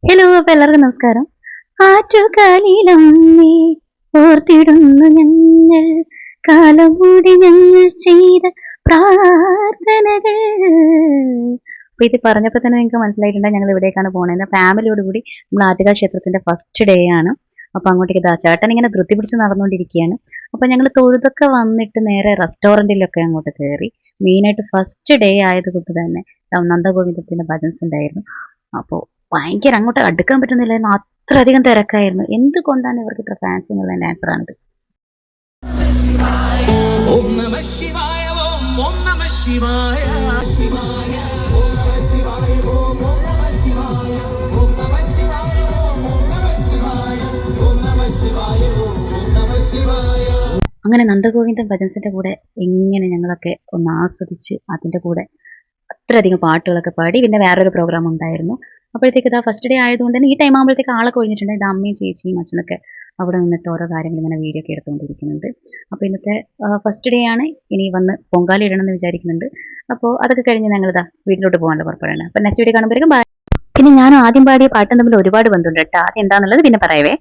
Hello, അപ്പൊ എല്ലാവർക്കും നമസ്കാരം. ആറ്റുകാലിലമ്മേ ഓർത്തിടുന്നു ഞങ്ങൾ, കാലം കൂടി ഞങ്ങൾ ചെയ്ത പ്രാർത്ഥനകൾ. അപ്പൊ ഇത് പറഞ്ഞപ്പോൾ തന്നെ നിങ്ങൾക്ക് മനസ്സിലായിട്ടുണ്ട് ഞങ്ങൾ ഇവിടേക്കാണ് പോകുന്നത്. ഫാമിലിയോട് കൂടി നമ്മൾ ആറ്റുകാൽ ക്ഷേത്രത്തിന്റെ ഫസ്റ്റ് ഡേ ആണ്. അപ്പൊ അങ്ങോട്ടേക്ക് ചേട്ടൻ ഇങ്ങനെ ധൃതി പിടിച്ച് നടന്നുകൊണ്ടിരിക്കുകയാണ്. അപ്പൊ ഞങ്ങൾ തൊഴുതൊക്കെ വന്നിട്ട് നേരെ റെസ്റ്റോറൻറ്റിലൊക്കെ അങ്ങോട്ട് കയറി. മെയിനായിട്ട് ഫസ്റ്റ് ഡേ ആയതുകൊണ്ട് തന്നെ നന്ദഗോവിന്ദത്തിന്റെ ഭജൻസ് ഉണ്ടായിരുന്നു. അപ്പോൾ ഭയങ്കര അങ്ങോട്ട് അടുക്കാൻ പറ്റുന്നില്ലായിരുന്നു, അത്രയധികം തിരക്കായിരുന്നു. എന്തുകൊണ്ടാണ് ഇവർക്ക് ഇത്ര ഫാൻസ് എന്നുള്ളതിന്റെ ആൻസർ ആണിത്. അങ്ങനെ നന്ദഗോവിന്ദൻ ഭജൻസിന്റെ കൂടെ എങ്ങനെ ഞങ്ങളൊക്കെ ഒന്ന് ആസ്വദിച്ച് അതിന്റെ കൂടെ അത്രയധികം പാട്ടുകളൊക്കെ പാടി. പിന്നെ വേറൊരു പ്രോഗ്രാം ഉണ്ടായിരുന്നു. അപ്പോഴത്തേക്ക് ഇതാ ഫസ്റ്റ് ഡേ ആയതുകൊണ്ട് തന്നെ ഈ ടൈം ആകുമ്പോഴത്തേക്ക് ആളൊക്കെ ഒഴിഞ്ഞിട്ടുണ്ട്. ഇത് അമ്മയും ചേച്ചിയും അച്ഛനൊക്കെ അവിടെ നിന്നിട്ട് ഓരോ കാര്യങ്ങൾ ഇങ്ങനെ വീഡിയോ ഒക്കെ എടുത്തുകൊണ്ടിരിക്കുന്നുണ്ട്. അപ്പോൾ ഇന്നത്തെ ഫസ്റ്റ് ഡേ ആണ്. ഇനി വന്ന് പൊങ്കാല ഇടണം എന്ന് വിചാരിക്കുന്നുണ്ട്. അപ്പോൾ അതൊക്കെ കഴിഞ്ഞ് ഞങ്ങളിതാ വീട്ടിലോട്ട് പോകാനുള്ള പുറപ്പെടാണ്. അപ്പോൾ നെക്സ്റ്റ് വീഡിയോ കാണുമ്പോഴേക്കും ബൈ. പിന്നെ ഞാനും ആദ്യം പാടിയ പാട്ടും തമ്മിൽ ഒരുപാട് ബന്ധമുണ്ട് കേട്ടോ. അത് എന്താണെന്നുള്ളത് പിന്നെ പറയവേ.